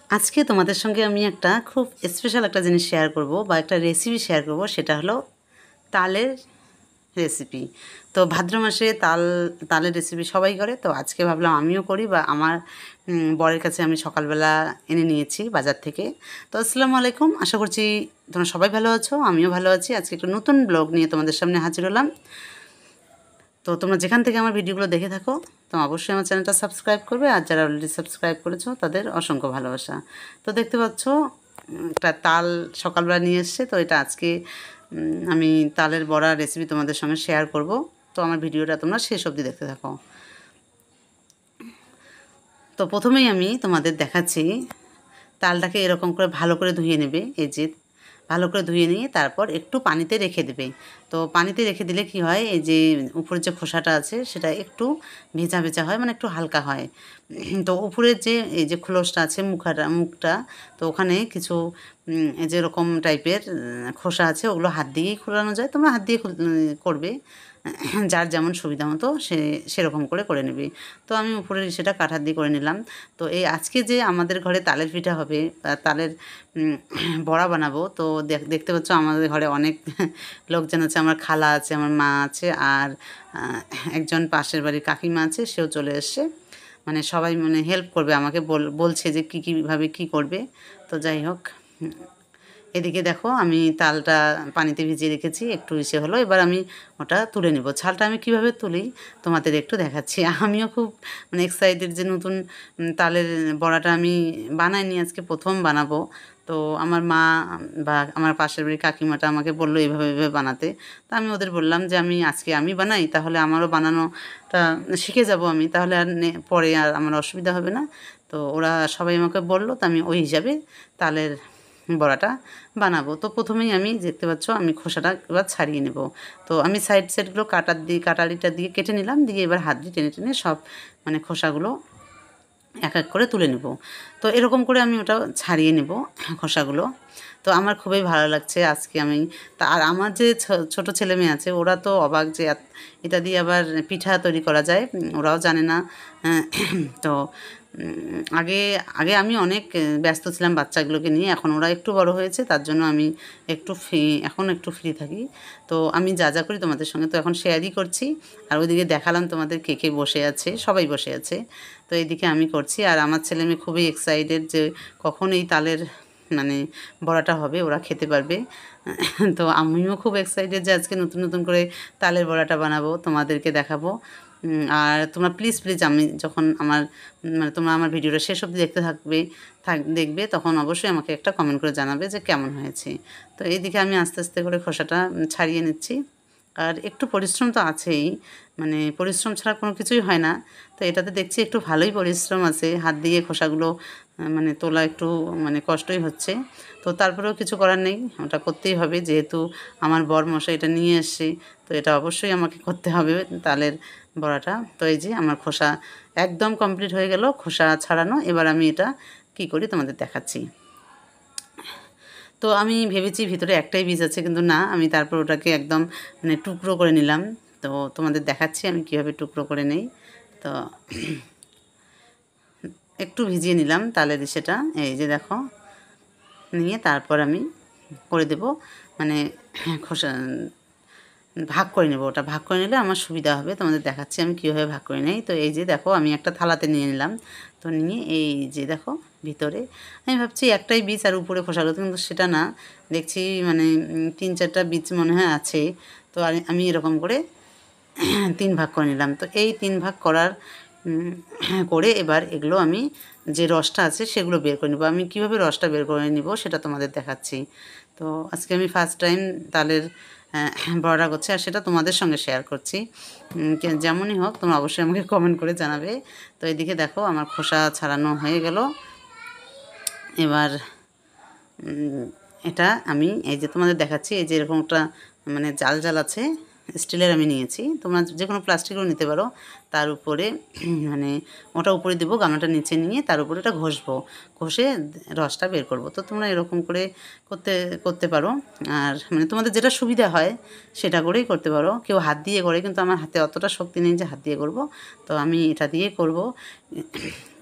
আজকে তোমাদের সঙ্গে আমি একটা খুব স্পেশাল একটা জিনিস শেয়ার করব বা একটা রেসিপি শেয়ার করব, সেটা হলো তালের রেসিপি। তো ভাদ্র মাসে তালের রেসিপি সবাই করে, তো আজকে ভাবলাম আমিও করি, বা আমার বরের কাছে আমি সকালবেলা এনে নিয়েছি বাজার থেকে। তো আসসালামু আলাইকুম, আশা করছি তোমরা সবাই ভালো আছো, আমিও ভালো আছি। আজকে একটা নতুন ব্লগ নিয়ে তোমাদের সামনে হাজির হলাম। তো তোমরা যেখান থেকে আমার ভিডিওগুলো দেখে থাকো, তো অবশ্যই আমার চ্যানেলটা সাবস্ক্রাইব করবে, আর যারা অলরেডি সাবস্ক্রাইব করেছো তাদের অসংখ্য ভালোবাসা। তো দেখতে পাচ্ছ একটা তাল সকালবেলা নিয়ে এসছে, তো এটা আজকে আমি তালের বড়া রেসিপি তোমাদের সঙ্গে শেয়ার করব। তো আমার ভিডিওটা তোমরা শেষ অবধি দেখতে থাকো। তো প্রথমেই আমি তোমাদের দেখাচ্ছি, তালটাকে এরকম করে ভালো করে ধুয়ে নেবে। এই যে ভালো করে ধুয়ে নিয়ে তারপর একটু পানিতে রেখে দেবে। তো পানিতে রেখে দিলে কি হয়, এই যে উপরের যে খোসাটা আছে সেটা একটু ভেজা ভেজা হয়, মানে একটু হালকা হয়। তো উপরের যে এই যে খোলসটা আছে, মুখটা, তো ওখানে কিছু এই যে এরকম টাইপের খোসা আছে, ওগুলো হাত দিয়েই খোলানো যায়। তোমরা হাত দিয়ে করবে, যার যেমন সুবিধা মতো সেরকম করে নেবে। তো আমি উপরের সেটা কাঠার দিয়ে করে নিলাম। তো এই আজকে যে আমাদের ঘরে তালের পিঠা হবে, তালের বড়া বানাবো, তো দেখতে পাচ্ছ আমাদের ঘরে অনেক লোকজন আছে। আমার খালা আছে, আমার মা আছে, আর একজন পাশের বাড়ির কাকিমা আছে, সেও চলে এসছে। মানে সবাই মানে হেল্প করবে আমাকে, বলছে যে কীভাবে কী করবে। তো যাই হোক, এদিকে দেখো আমি তালটা পানিতে ভিজিয়ে রেখেছি, একটু ইসে হলো, এবার আমি ওটা তুলে নেব। ছালটা আমি কিভাবে তুলি তোমাদের একটু দেখাচ্ছি। আমিও খুব মানে এক্সাইটেড যে নতুন তালের বড়াটা আমি বানাইনি, আজকে প্রথম বানাবো। তো আমার মা বা আমার পাশের বাড়ির কাকিমাটা আমাকে বললো এইভাবে এইভাবে বানাতে। তো আমি ওদের বললাম যে আজকে আমি বানাই, তাহলে আমারও বানানোটা শিখে যাব আমি, তাহলে আর পরে আর আমার অসুবিধা হবে না। তো ওরা সবাই আমাকে বললো, তো আমি ওই হিসাবে তালের বড়াটা বানাবো। তো প্রথমেই আমি দেখতে পাচ্ছ আমি খোসাটা এবার ছাড়িয়ে নেব। তো আমি সাইডগুলো কাটারিটা দিয়ে কেটে নিলাম, দিয়ে এবার হাত দিয়ে টেনে টেনে সব মানে খোসাগুলো এক এক করে তুলে নেব। তো এরকম করে আমি ওটা ছাড়িয়ে নেব খোসাগুলো। তো আমার খুবই ভালো লাগছে আজকে আমি। আর আমার যে ছোটো ছেলে মেয়ে আছে, ওরা তো অবাক যে এটা দিয়ে আবার পিঠা তৈরি করা যায়, ওরাও জানে না। তো আগে আগে আমি অনেক ব্যস্ত ছিলাম বাচ্চাগুলোকে নিয়ে, এখন ওরা একটু বড় হয়েছে, তার জন্য আমি এখন একটু ফ্রি থাকি। তো আমি যা যা করি তোমাদের সঙ্গে তো এখন শেয়ারই করছি। আর ওইদিকে দেখালাম তোমাদের কে কে বসে আছে, সবাই বসে আছে। তো এইদিকে আমি করছি, আর আমার ছেলে মেয়ে খুবই এক্সাইটেড যে কখন এই তালের মানে বড়াটা হবে, ওরা খেতে পারবে। তো আমিও খুব এক্সাইটেড যে আজকে নতুন নতুন করে তালের বড়াটা বানাবো, তোমাদেরকে দেখাবো। আর তোমরা প্লিজ প্লিজ আমি যখন মানে তোমরা আমার ভিডিওটা শেষ অবধি দেখবে, তখন অবশ্যই আমাকে একটা কমেন্ট করে জানাবে যে কেমন হয়েছে। তো এইদিকে আমি আস্তে আস্তে করে খোসাটা ছাড়িয়ে নিচ্ছি। আর একটু পরিশ্রম তো আছেই, মানে পরিশ্রম ছাড়া কোনো কিছুই হয় না। তো এটাতে দেখছি একটু ভালোই পরিশ্রম আছে, হাত দিয়ে খোসাগুলো মানে তোলা একটু মানে কষ্টই হচ্ছে। তো তারপরেও কিছু করার নেই, ওটা করতেই হবে, যেহেতু আমার বরমশাই এটা নিয়ে এসছে, তো এটা অবশ্যই আমাকে করতে হবে তালের বড়াটা। তো এই যে আমার খোসা একদম কমপ্লিট হয়ে গেল, খোসা ছাড়ানো। এবার আমি এটা কী করি তোমাদের দেখাচ্ছি। তো আমি ভেবেছি ভিতরে একটাই বীজ আছে, কিন্তু না, আমি তারপর ওটাকে একদম মানে টুকরো করে নিলাম। তো তোমাদের দেখাচ্ছি আমি কীভাবে টুকরো করে নেই। তো একটু ভিজিয়ে নিলাম তালের সেটা, এই যে দেখো, নিয়ে তারপর আমি করে দেব মানে খোসা ভাগ করে নেব। ওটা ভাগ করে নিলে আমার সুবিধা হবে, তোমাদের দেখাচ্ছি আমি কীভাবে ভাগ করে নেই। তো এই যে দেখো আমি একটা থালাতে নিয়ে নিলাম। তো নিয়ে এই যে দেখো ভিতরে আমি ভাবছি একটাই বীজ আর উপরে খোসাগুলো, কিন্তু সেটা না, দেখছি মানে 3-4টা বীজ মনে হয় আছে। তো আমি এরকম করে 3 ভাগ করে নিলাম। তো এই 3 ভাগ করে এবার এগুলো আমি যে রসটা আছে সেগুলো বের করে নেব। আমি কীভাবে রসটা বের করে নেব সেটা তোমাদের দেখাচ্ছি। তো আজকে আমি ফার্স্ট টাইম তালের বড়া করছি, আর সেটা তোমাদের সঙ্গে শেয়ার করছি। যেমনই হোক তোমরা অবশ্যই আমাকে কমেন্ট করে জানাবে। তো এদিকে দেখো আমার খোসা ছাড়ানো হয়ে গেল। এবার এটা আমি এই যে তোমাদের দেখাচ্ছি, এই যে এরকম একটা মানে জাল আছে, স্টিলের আমি নিয়েছি, তোমরা যে কোনো প্লাস্টিকেরও নিতে পারো। তার উপরে মানে ওটা উপরে দেবো, গামলাটা নিচে নিয়ে তার উপরে ওটা ঘষে রসটা বের করব। তো তোমরা এরকম করে করতে পারো, আর মানে তোমাদের যেটা সুবিধা হয় সেটা করেই করতে পারো। কেউ হাত দিয়ে করে, কিন্তু আমার হাতে অতটা শক্তি নেই যে হাত দিয়ে করব, তো আমি এটা দিয়ে করব।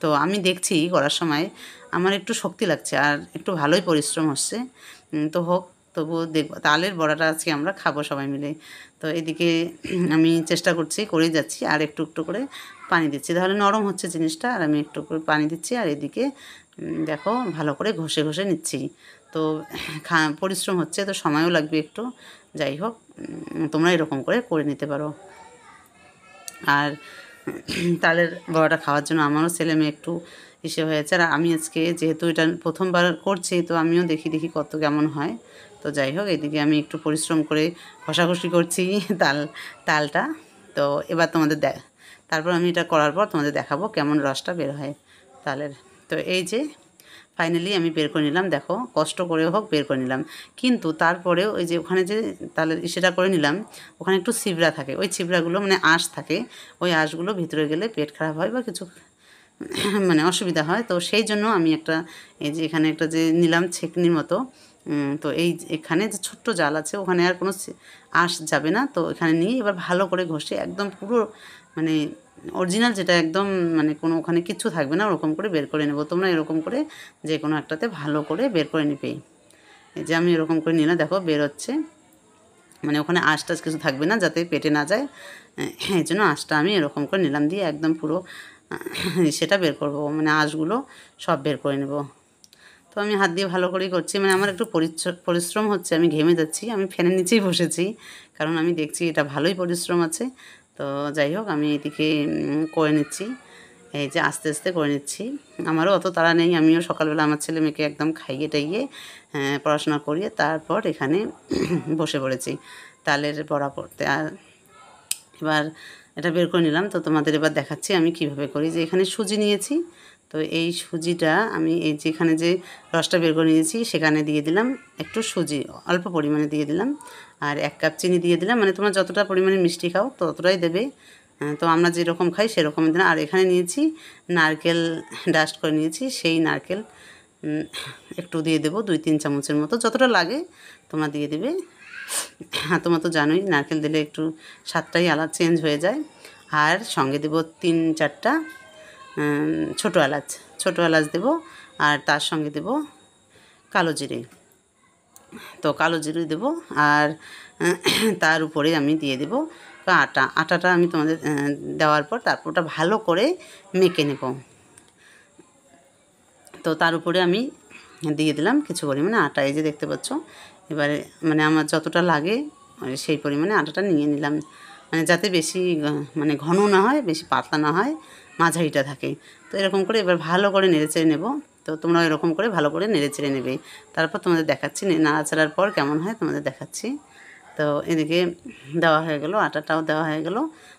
তো আমি দেখছি করার সময় আমার একটু শক্তি লাগছে আর একটু ভালোই পরিশ্রম হচ্ছে। তো হোক, তবুও দেখবো। তালের বড়াটা আজকে আমরা খাবো সবাই মিলে। তো এদিকে আমি চেষ্টা করছি, করেই যাচ্ছি, আর একটু একটু করে পানি দিচ্ছি, তাহলে নরম হচ্ছে জিনিসটা। আর আমি একটু করে পানি দিচ্ছি, আর এদিকে দেখো ভালো করে ঘষে ঘষে নিচ্ছি। তো পরিশ্রম হচ্ছে, তো সময়ও লাগবে একটু। যাই হোক, তোমরা এরকম করে নিতে পারো। আর তালের বড়াটা খাওয়ার জন্য আমারও ছেলে মেয়ে একটু হয়েছে। আর আমি আজকে যেহেতু এটা প্রথমবার করছি, তো আমিও দেখি কত কেমন হয়। তো যাই হোক, এদিকে আমি একটু পরিশ্রম করে ঘষাঘষি করছি তালটা। তো এবার তারপর আমি এটা করার পর তোমাদের দেখাবো কেমন রসটা বের হয় তালের। তো এই যে ফাইনালি আমি বের করে নিলাম, দেখো কষ্ট করেও হোক বের করে নিলাম। কিন্তু তারপরেও ওই যে ওখানে যে তালের সেটা করে নিলাম, ওখানে একটু ছিবড়া থাকে, ওই ছিবড়াগুলো মানে আঁশ থাকে, ওই আঁশগুলো ভিতরে গেলে পেট খারাপ হয় বা কিছু মানে অসুবিধা হয়। তো সেই জন্য আমি এই যে এখানে একটা যে নিলাম ছেঁকনির মতো, তো এখানে যে ছোট্ট জাল আছে, ওখানে আর কোনো আঁশ যাবে না। তো এখানে নিয়ে এবার ভালো করে ঘষে একদম পুরো মানে অরিজিনাল যেটা একদম মানে কোনো ওখানে কিচ্ছু থাকবে না, ওরকম করে বের করে নেব। তোমরা এরকম করে যে কোনো একটাতে ভালো করে বের করে নিবে। এই যে আমি এরকম করে নিলাম, দেখো বের হচ্ছে, মানে ওখানে আঁশ টাশ কিছু থাকবে না, যাতে পেটে না যায়। এই জন্য আঁশটা আমি এরকম করে নিলাম, দিয়ে একদম পুরো সেটা বের করব, মানে আঁশগুলো সব বের করে নেব। তো আমি হাত দিয়ে ভালো করেই করছি, মানে আমার একটু পরিশ্রম হচ্ছে, আমি ঘেমে যাচ্ছি, আমি ফ্যানের নিচেই বসেছি, কারণ আমি দেখছি এটা ভালোই পরিশ্রম আছে। তো যাই হোক, আমি এদিকে করে নিচ্ছি, এই যে আস্তে আস্তে করে নিচ্ছি। আমারও অত তাড়া নেই, আমিও সকালবেলা আমার ছেলে মেয়েকে একদম খাইয়ে টাইয়ে পড়াশোনা করিয়ে তারপর এখানে বসে পড়েছি তালের বড়া করতে। আর এবার এটা বের করে নিলাম, তো তোমাদের এবার দেখাচ্ছি আমি কিভাবে করি। যে এখানে সুজি নিয়েছি, তো এই সুজিটা আমি এই যেখানে যে রসটা বের করে নিয়েছি সেখানে দিয়ে দিলাম একটু সুজি, অল্প পরিমাণে দিয়ে দিলাম, আর 1 কাপ চিনি দিয়ে দিলাম। মানে তোমরা যতটা পরিমাণে মিষ্টি খাও ততটাই দেবে, তো আমরা যেরকম খাই সেরকম দিলাম। আর এখানে নিয়েছি নারকেল, ডাস্ট করে নিয়েছি, সেই নারকেল একটু দিয়ে দেবো, 2-3 চামচের মতো, যতটা লাগে তোমরা দিয়ে দেবে। হ্যাঁ, তোমরা তো জানোই নারকেল দিলে একটু স্বাদটাই আলাদা চেঞ্জ হয়ে যায়। আর সঙ্গে দেবো 3-4টা ছোটো এলাচ দেবো, আর তার সঙ্গে দেবো কালো জিরে। তো কালো জিরে দেবো, আর তার উপরে আমি দিয়ে দেবো আটাটা আমি তোমাদের দেওয়ার পর তারপর ওটা ভালো করে মেখে নেব। তো তার উপরে আমি দিয়ে দিলাম কিছু পরিমাণে আটা, এই যে দেখতে পাচ্ছ। এবারে মানে আমার যতটা লাগে সেই পরিমাণে আটাটা নিয়ে নিলাম, মানে যাতে বেশি মানে ঘন না হয়, বেশি পাতলা না হয়, মাঝারিটা থাকে। তো এরকম করে এবার ভালো করে নেড়েচেড়ে নেব। তো তোমরা এরকম করে ভালো করে নেড়েচেড়ে নেবে, তারপর তোমাদের দেখাচ্ছি, নাড়াচাড়ার পর কেমন হয় তোমাদের দেখাচ্ছি। তো এদিকে দেওয়া হয়ে গেল, আটাটাও দেওয়া হয়ে গেল,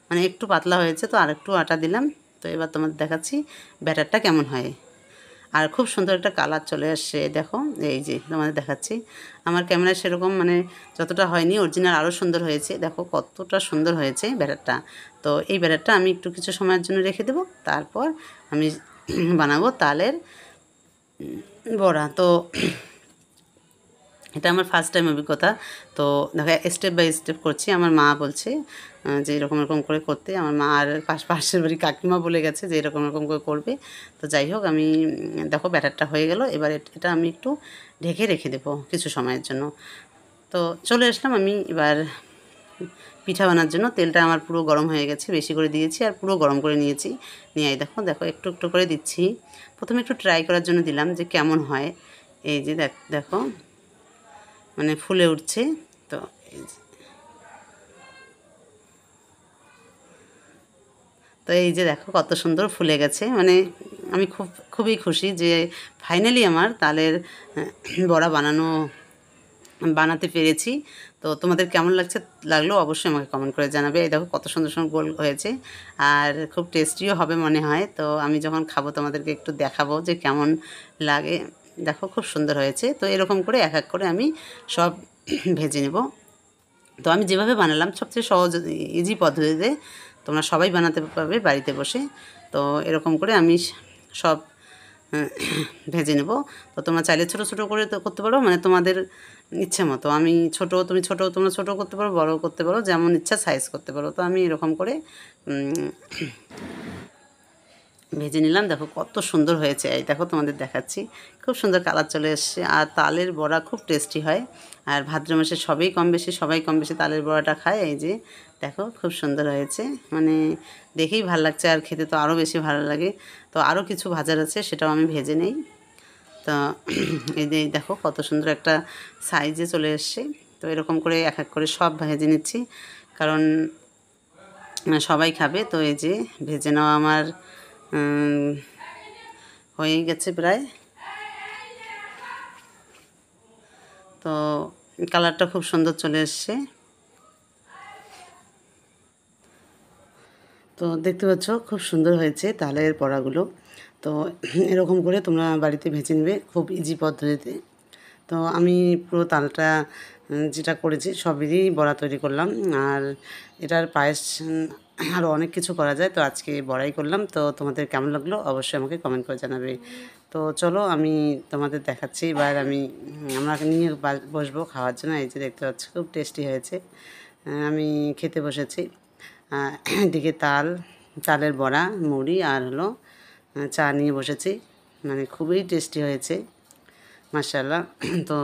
মানে একটু পাতলা হয়েছে, তো আরেকটু আটা দিলাম। তো এবার তোমাদের দেখাচ্ছি ব্যাটারটা কেমন হয়। আর খুব সুন্দর একটা কালার চলে আসছে, দেখো এই যে তোমাদের দেখাচ্ছি। আমার ক্যামেরায় সেরকম মানে যতটা হয়নি, অরিজিনাল আরও সুন্দর হয়েছে, দেখো কতটা সুন্দর হয়েছে ব্যাটারটা। তো এই ব্যাটারটা আমি একটু কিছু সময়ের জন্য রেখে দেবো, তারপর আমি বানাবো তালের বড়া। তো এটা আমার ফার্স্ট টাইম অভিজ্ঞতা। তো দেখো স্টেপ বাই স্টেপ করছি, আমার মা বলছে যে এরকম এরকম করে করতে। আমার মা আর পাশের বাড়ি কাকিমা বলে গেছে যে এরকম এরকম করে করবে। তো যাই হোক, আমি দেখো ব্যাটারটা হয়ে গেল, এবার এটা আমি একটু ঢেকে রেখে দেবো কিছু সময়ের জন্য। তো চলে আসলাম আমি এবার পিঠা বানার জন্য। তেলটা আমার পুরো গরম হয়ে গেছে, বেশি করে দিয়েছি আর পুরো গরম করে নিয়েছি। নিয়ে দেখো একটু একটু করে দিচ্ছি। প্রথমে একটু ট্রাই করার জন্য দিলাম যে কেমন হয়। এই যে দেখো মানে ফুলে উঠছে। তো এই যে দেখো কত সুন্দর ফুলে গেছে, মানে আমি খুবই খুশি যে ফাইনালি আমার তালের বড়া বানাতে পেরেছি। তো তোমাদের কেমন লাগলো অবশ্যই আমাকে কমেন্ট করে জানাবে। এই দেখো কত সুন্দর সুন্দর গোল হয়েছে, আর খুব টেস্টিও হবে মনে হয়। তো আমি যখন খাবো তোমাদেরকে একটু দেখাবো যে কেমন লাগে। দেখো খুব সুন্দর হয়েছে। তো এরকম করে এক এক করে আমি সব ভেজে নেব। তো আমি যেভাবে বানালাম সবচেয়ে সহজ ইজি পদ্ধতিতে তোমরা সবাই বানাতে পারবে বাড়িতে বসে। তো এরকম করে আমি সব ভেজে নেব। তো তোমরা চাইলে ছোটো ছোটো করে তো করতে পারো, মানে তোমাদের ইচ্ছে মতো। আমি তোমরা ছোটো করতে পারো, বড় করতে পারো, যেমন ইচ্ছা সাইজ করতে পারো। তো আমি এরকম করে ভেজে নিলাম। দেখো কত সুন্দর হয়েছে, এই দেখো তোমাদের দেখাচ্ছি, খুব সুন্দর কালার চলে এসছে। আর তালের বড়া খুব টেস্টি হয়, আর ভাদ্র মাসে সবাই কম বেশি তালের বড়াটা খায়। এই যে দেখো খুব সুন্দর হয়েছে, মানে দেখেই ভালো লাগছে, আর খেতে তো আরও বেশি ভালো লাগে। তো আরও কিছু ভাজার আছে, সেটাও আমি ভেজে নেই। তো এই যে দেখো কত সুন্দর একটা সাইজে চলে এসছে। তো এরকম করে এক এক করে সব ভেজে নিচ্ছি, কারণ সবাই খাবে। তো এই যে ভেজে নেওয়া আমার হয়ে গেছে প্রায়। তো কালারটা খুব সুন্দর চলে এসছে। তো দেখতে পাচ্ছ খুব সুন্দর হয়েছে তালের বড়াগুলো। তো এরকম করে তোমরা বাড়িতে ভেজে নেবে খুব ইজি পদ্ধতিতে। তো আমি পুরো তালটা যেটা করেছি সবেরই বড়া তৈরি করলাম, আর এটার পায়েস আরও অনেক কিছু করা যায়। তো আজকে বড়াই করলাম। তো তোমাদের কেমন লাগলো অবশ্যই আমাকে কমেন্ট করে জানাবে। তো চলো আমি তোমাদের দেখাচ্ছি, এবার আমরা নিয়ে বসবো খাওয়ার জন্য। এই যে দেখতে পাচ্ছি খুব টেস্টি হয়েছে। আমি খেতে বসেছি। এদিকে তালের বড়া, মুড়ি আর হলো চা নিয়ে বসেছি, মানে খুবই টেস্টি হয়েছে মাশাআল্লাহ। তো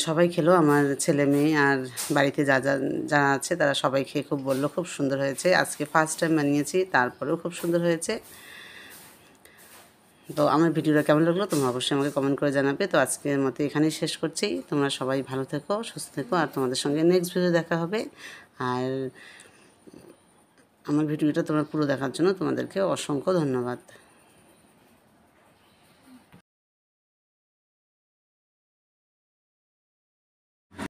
সবাই খেলো, আমার ছেলে মেয়ে আর বাড়িতে যারা আছে তারা সবাই খেয়ে খুব বললো খুব সুন্দর হয়েছে। আজকে ফার্স্ট টাইম বানিয়েছি, তারপরেও খুব সুন্দর হয়েছে। তো আমার ভিডিওটা কেমন লাগলো তোমরা অবশ্যই আমাকে কমেন্ট করে জানাবে। তো আজকের মতো এখানেই শেষ করছি। তোমরা সবাই ভালো থেকো, সুস্থ থেকো, আর তোমাদের সঙ্গে নেক্সট ভিডিও দেখা হবে। আর আমার ভিডিওটা তোমরা পুরো দেখার জন্য তোমাদেরকে অসংখ্য ধন্যবাদ।